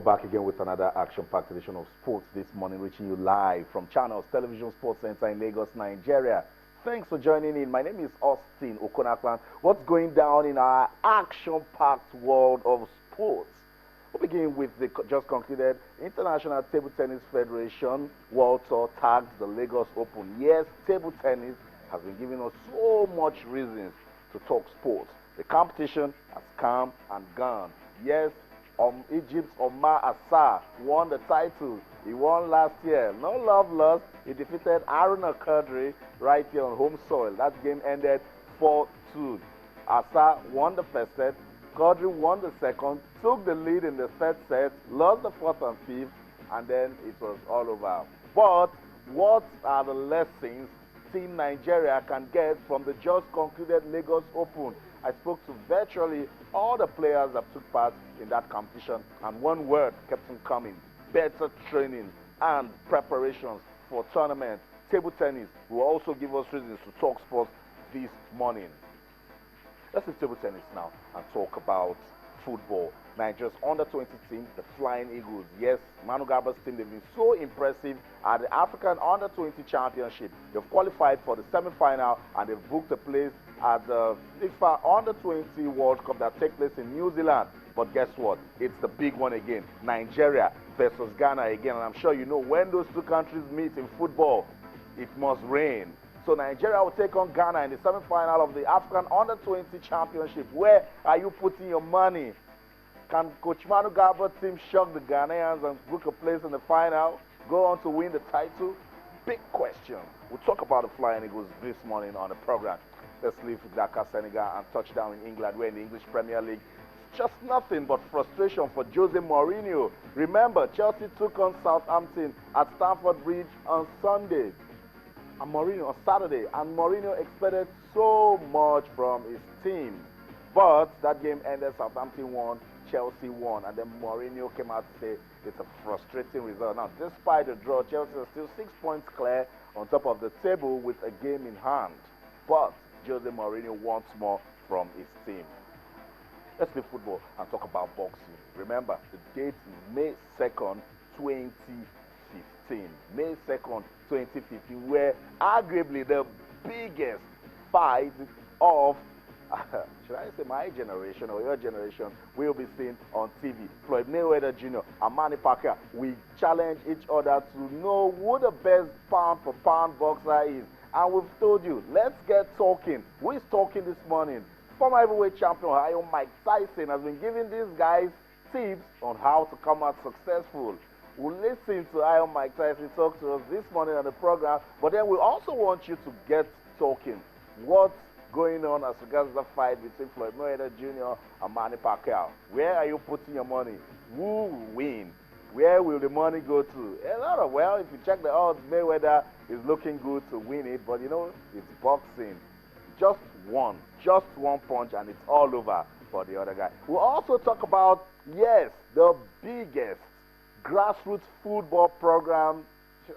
back again with another action-packed edition of sports this morning, reaching you live from Channels Television Sports Center in Lagos, Nigeria. Thanks for joining in. My name is Austin Okonakwan. What's going down in our action-packed world of sports? We'll begin with the just concluded International Table Tennis Federation World Tour tagged the Lagos Open. Yes, table tennis has been giving us so much reasons to talk sports. The competition has come and gone. Yes, Egypt's Omar Assar won the title. He won last year. No love lost. He defeated Aaron Kadri right here on home soil. That game ended 4-2. Assar won the first set. Kadri won the second, took the lead in the third set, lost the fourth and fifth, and then it was all over. But what are the lessons Team Nigeria can get from the just concluded Lagos Open? I spoke to virtually all the players that took part in that competition, and one word kept them coming: better training and preparations for tournament. Table tennis will also give us reasons to talk sports this morning. Let's leave table tennis now and talk about football. Nigeria's under-20 team, the Flying Eagles. Yes, Manu Garba's team, they've been so impressive at the African Under-20 Championship. They've qualified for the semi-final and they've booked a place at the FIFA Under-20 World Cup that takes place in New Zealand. But guess what? It's the big one again. Nigeria versus Ghana again. And I'm sure you know when those two countries meet in football, it must rain. So Nigeria will take on Ghana in the semi-final of the African Under-20 Championship. Where are you putting your money? Can Coach Manu Garba's team shock the Ghanaians and book a place in the final, go on to win the title? Big question. We'll talk about the Flying Eagles this morning on the program. Let's leave Dakar, Senegal, and touch down in England, where in the English Premier League, it's just nothing but frustration for Jose Mourinho. Remember, Chelsea took on Southampton at Stamford Bridge on Sunday. And Mourinho on Saturday, and Mourinho expected so much from his team. But that game ended, Southampton won, Chelsea won, and then Mourinho came out to say it's a frustrating result. Now, despite the draw, Chelsea is still 6 points clear on top of the table with a game in hand. But Jose Mourinho wants more from his team. Let's leave football and talk about boxing. Remember, the date is May 2nd, 2015. May 2nd, 2015, where arguably the biggest fight of should I say my generation or your generation will be seen on TV. Floyd Mayweather Jr. and Manny Pacquiao, we challenge each other to know who the best pound-for-pound boxer is. And we've told you, let's get talking. Who is talking this morning? Former heavyweight champion Ohio Mike Tyson has been giving these guys tips on how to come out successful. We'll listen to Ohio Mike Tyson talk to us this morning on the program, but then we also want you to get talking. What's going on as regards the fight between Floyd Mayweather Jr. and Manny Pacquiao? Where are you putting your money? Who will win? Where will the money go to? A lot of, well, if you check the odds, Mayweather is looking good to win it, but you know, it's boxing. Just one punch and it's all over for the other guy. We'll also talk about, yes, the biggest grassroots football program,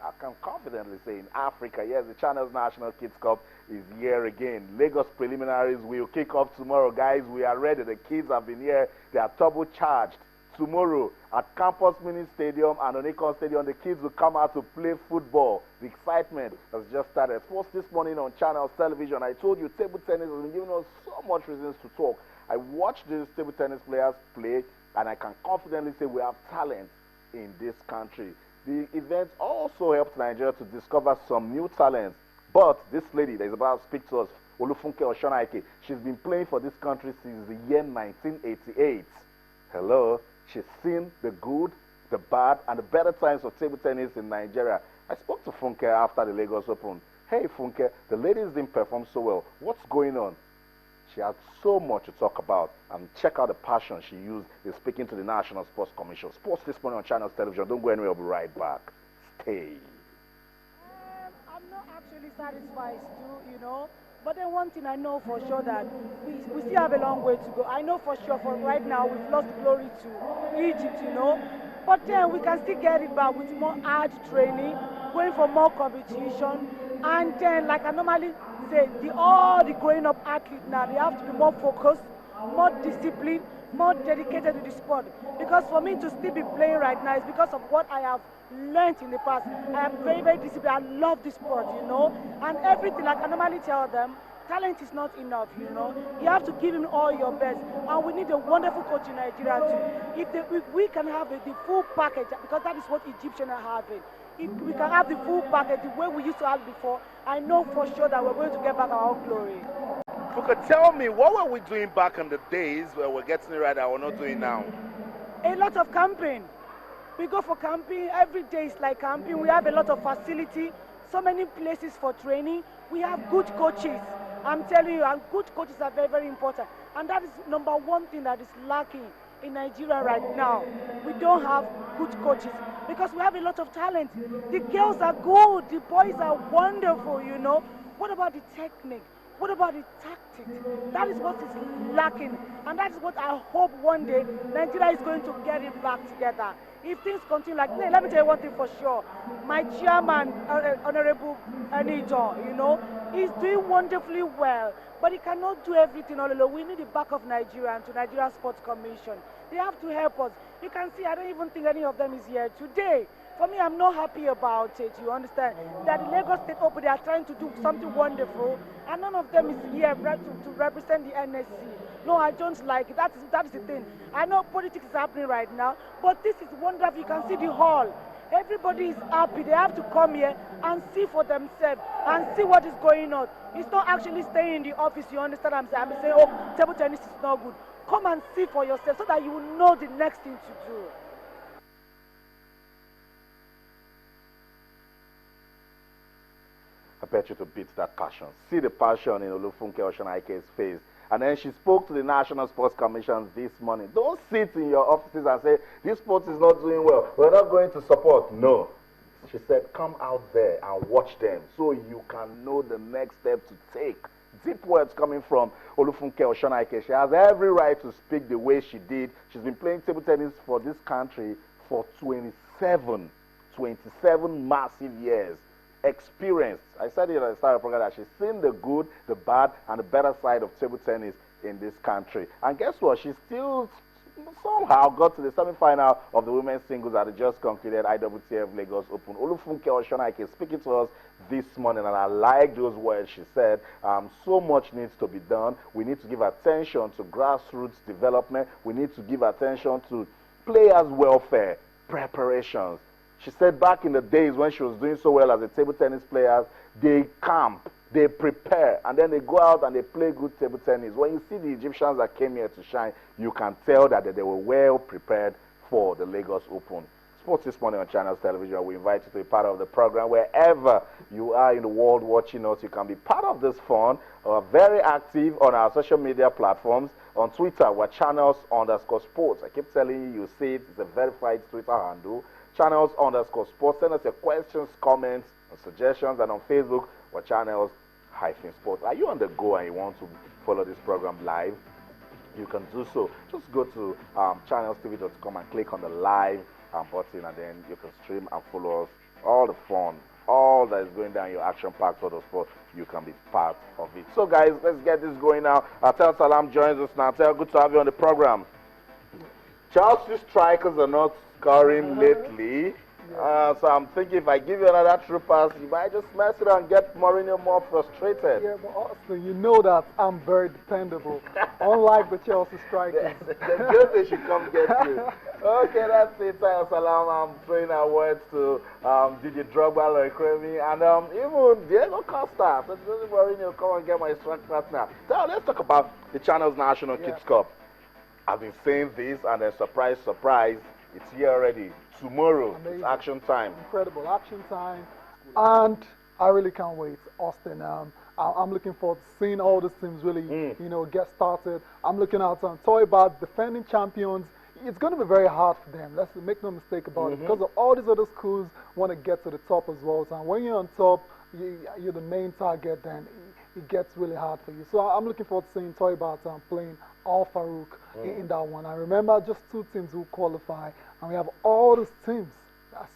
I can confidently say, in Africa. Yes, the Channels National Kids Cup is here again. Lagos preliminaries will kick off tomorrow, guys. We are ready. The kids have been here. They are turbocharged. Tomorrow at Campus Mini Stadium and Onikon Stadium, the kids will come out to play football. The excitement has just started. First this morning on Channels Television, I told you table tennis has been giving us so much reasons to talk. I watched these table tennis players play, and I can confidently say we have talent in this country. The event also helped Nigeria to discover some new talents. But this lady that is about to speak to us, Olufunke Oshonaike, she's been playing for this country since the year 1988. Hello, she's seen the good, the bad, and the better times of table tennis in Nigeria. I spoke to Funke after the Lagos Open. Hey Funke, the ladies didn't perform so well. What's going on? She had so much to talk about, and check out the passion she used in speaking to the National Sports Commission. Sports this morning on Channels Television. Don't go anywhere, I'll be right back. Stay. I'm not actually satisfied still, you know. But then one thing I know for sure that we still have a long way to go. I know for sure for right now we've lost glory to Egypt, you know. But then we can still get it back with more hard training, going for more competition. And then, like I normally say, all the growing up athletes now, they have to be more focused, more disciplined, more dedicated to the sport. Because for me to still be playing right now is because of what I have learned in the past. I am very, very disciplined. I love the sport, you know. And everything, like I normally tell them, talent is not enough, you know. You have to give him all your best. And we need a wonderful coach in Nigeria too. If we can have the full package, because that is what Egyptians are having. If we can have the full package the way we used to have before, I know for sure that we're going to get back our own glory. You could tell me, what were we doing back in the days where we're getting it right that we're not doing now? A lot of camping. We go for camping. Every day is like camping. We have a lot of facility, so many places for training. We have good coaches. I'm telling you, and good coaches are very, very important. And that is number one thing that is lacking in Nigeria right now. We don't have good coaches because we have a lot of talent. The girls are good. The boys are wonderful, you know. What about the technique? What about the tactics? That is what is lacking. And that is what I hope one day Nigeria is going to get it back together. If things continue like, let me tell you one thing for sure. My chairman, Honorable Nat'l, you know, he's doing wonderfully well. But he cannot do everything all alone. We need the back of Nigeria and to Nigeria Sports Commission. They have to help us. You can see, I don't even think any of them is here today. For me, I'm not happy about it, you understand? That the Lagos State Open, they are trying to do something wonderful, and none of them is here to represent the NSC. No, I don't like it. That is the thing. I know politics is happening right now, but this is wonderful. You can see the hall. Everybody is happy. They have to come here and see for themselves and see what is going on. It's not actually staying in the office, you understand what I'm saying? I'm saying, oh, table tennis is not good. Come and see for yourself so that you will know the next thing to do. I bet you to beat that passion. See the passion in Olufunke Oshonaike's face. And then she spoke to the National Sports Commission this morning. Don't sit in your offices and say, this sport is not doing well. We're not going to support. No. She said, come out there and watch them so you can know the next step to take. Deep words coming from Olufunke Oshonaike. She has every right to speak the way she did. She's been playing table tennis for this country for 27 massive years. Experienced. I said it at the start of the program that she's seen the good, the bad, and the better side of table tennis in this country. And guess what? She still somehow got to the semi-final of the women's singles that had just concluded IWTF Lagos Open. Olufunke Oshonaike is speaking to us this morning, and I like those words she said. So much needs to be done. We need to give attention to grassroots development. We need to give attention to players' welfare, preparations. She said back in the days when she was doing so well as a table tennis player, they camp, they prepare, and then they go out and they play good table tennis. When you see the Egyptians that came here to shine, you can tell that they were well prepared for the Lagos Open. Sports this morning on Channels Television. We invite you to be part of the program. Wherever you are in the world watching us, you can be part of this fun. We're very active on our social media platforms. On Twitter, we're Channels_Sports. I keep telling you, you see it. It's a verified Twitter handle. Channels_Sports. Send us your questions, comments, and suggestions. And on Facebook, we're Channels-Sports. Are you on the go and you want to follow this program live? You can do so. Just go to channelstv.com and click on the live button, and then you can stream and follow us. All the fun, all that is going down your action-packed sort of sport, you can be part of it. So, guys, let's get this going now. Atel Salam joins us now. Atel, good to have you on the program. Chelsea strikers are not scoring lately. So I'm thinking if I give you another true pass, you might just mess it up and get Mourinho more frustrated. Yeah, but Austin, you know that I'm very dependable, unlike the Chelsea strikers. The good they should come get you. Okay, that's it. Salam. I'm throwing our words to Didier Drogba, Loikremi, and even Diego Costa. So Mourinho, come and get my strike partner. Now let's talk about the Channels National Kids Cup. I've been saying this, and then surprise, surprise, it's here already. Tomorrow, it's action time. Incredible action time. And I really can't wait, Austin. I'm looking forward to seeing all these teams really, get started. I'm looking out on Toybat, defending champions. It's going to be very hard for them. Let's make no mistake about it. Because of all these other schools want to get to the top as well. So when you're on top, you're the main target, then it gets really hard for you. So I'm looking forward to seeing Toybat playing Al Farouk in that one. I remember just 2 teams who qualify, and we have all these teams.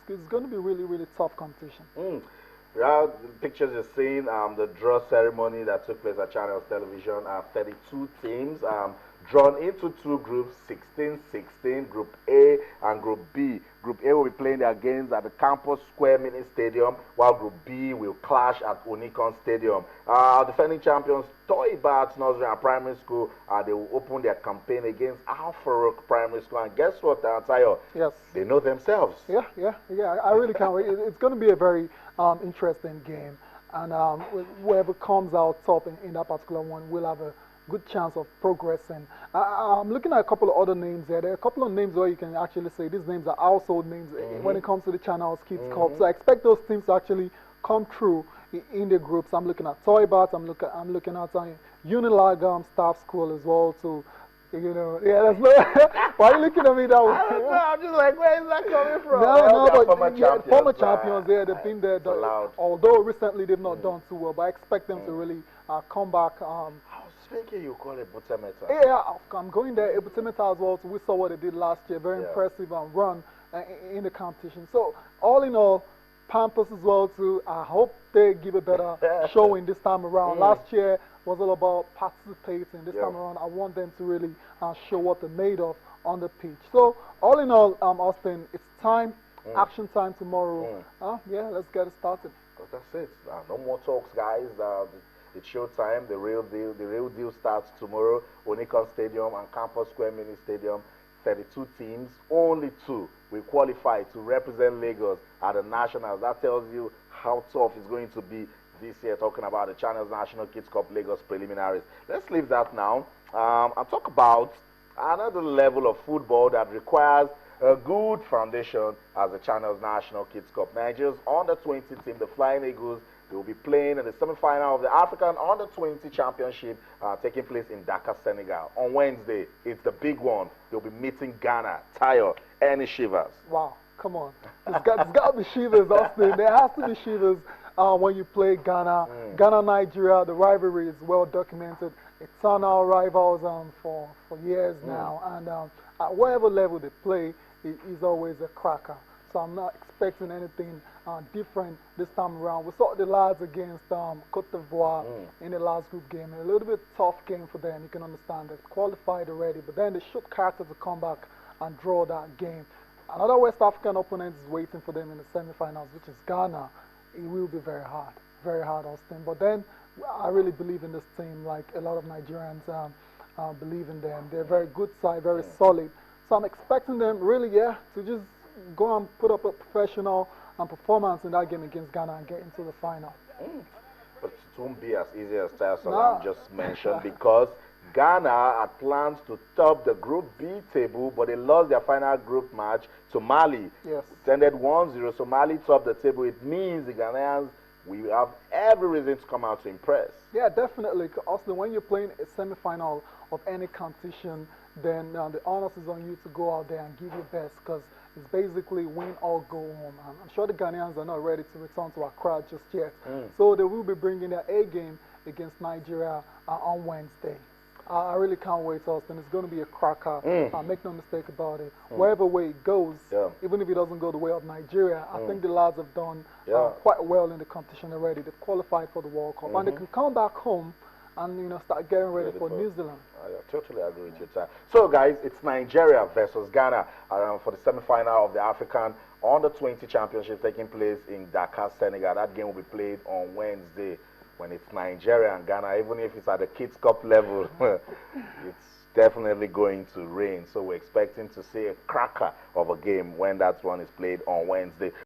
It's going to be really, really tough competition. Yeah, the pictures you're seeing, the draw ceremony that took place at Channels Television, 32 teams drawn into two groups, 16-16, Group A and Group B. Group A will be playing their games at the Campus Square Mini Stadium, while Group B will clash at Unicon Stadium. Defending champions Toy Bats Nursery and Primary School, they will open their campaign against Al Farouk Primary School. And guess what, Tayo? Yes. They know themselves. Yeah. I really can't wait. It's going to be a very interesting game. And whoever comes out top in that particular one will have a good chance of progressing. I'm looking at a couple of other names there. There are a couple of names where you can actually say these names are household names when it comes to the Channels Kids Cup. So I expect those teams to actually come through in the groups. I'm looking at Toy Bat. I'm looking at Unilag Staff School as well. So there's no. Why are you looking at me that way? I don't know. I'm just like, where is that coming from? No, but former champions, they've been there. Although recently they've not done too well, but I expect them to really come back. I was thinking you call it Butemeta. Yeah, I'm going there. Butemeta as well. So we saw what they did last year. Very impressive run in the competition. So all in all, Pampas as well too. I hope they give a better showing this time around. Last year was all about participating. This time around, I want them to really show what they're made of on the pitch. So all in all, Austin, it's time, action time tomorrow. Let's get it started. That's it. No more talks, guys. It's showtime. The real deal starts tomorrow. Unicon Stadium and Campus Square Mini Stadium. 32 teams, only 2 will qualify to represent Lagos at the Nationals. That tells you how tough it's going to be this year, talking about the Channels National Kids Cup Lagos preliminaries. Let's leave that now and talk about another level of football that requires a good foundation as the Channels National Kids Cup. Nigeria's under-20 team, the Flying Eagles, they will be playing in the semi-final of the African Under-20 Championship taking place in Dakar, Senegal. On Wednesday, it's the big one. They'll be meeting Ghana. Tayo, any shivers? Wow, come on. It's got to be shivers, Austin. There has to be shivers when you play Ghana. Ghana, Nigeria, the rivalry is well documented. It's on our rivals for years now. And at whatever level they play, it is always a cracker. So I'm not expecting anything different this time around. We saw the lads against Cote d'Ivoire in the last group game. A little bit tough game for them. You can understand they've qualified already, but then they showed character to come back and draw that game. Another West African opponent is waiting for them in the semi-finals, which is Ghana. It will be very hard, Austin. But then I really believe in this team, like a lot of Nigerians believe in them. They're a very good side, very solid. So I'm expecting them really, to just go and put up a professional performance in that game against Ghana and get into the final. But it won't be as easy as Salam just mentioned, because Ghana had plans to top the Group B table, but they lost their final group match to Mali. Yes. It ended 1-0, so Mali topped the table. It means the Ghanaians, we have every reason to come out to impress. Yeah, definitely. Also, when you're playing a semi-final of any competition, then the onus is on you to go out there and give your best, because it's basically win or go home. I'm sure the Ghanaians are not ready to return to Accra just yet. So they will be bringing their A game against Nigeria on Wednesday. I really can't wait, Austin. It's going to be a cracker. Make no mistake about it. Wherever way it goes, even if it doesn't go the way of Nigeria, I think the lads have done quite well in the competition already. They've qualified for the World Cup. And they can come back home and start getting ready for New Zealand. I totally agree with you, Ty. So, guys, it's Nigeria versus Ghana for the semi-final of the African Under-20 Championship taking place in Dakar, Senegal. That game will be played on Wednesday. When it's Nigeria and Ghana, even if it's at the Kids Cup level, it's definitely going to rain. So we're expecting to see a cracker of a game when that one is played on Wednesday.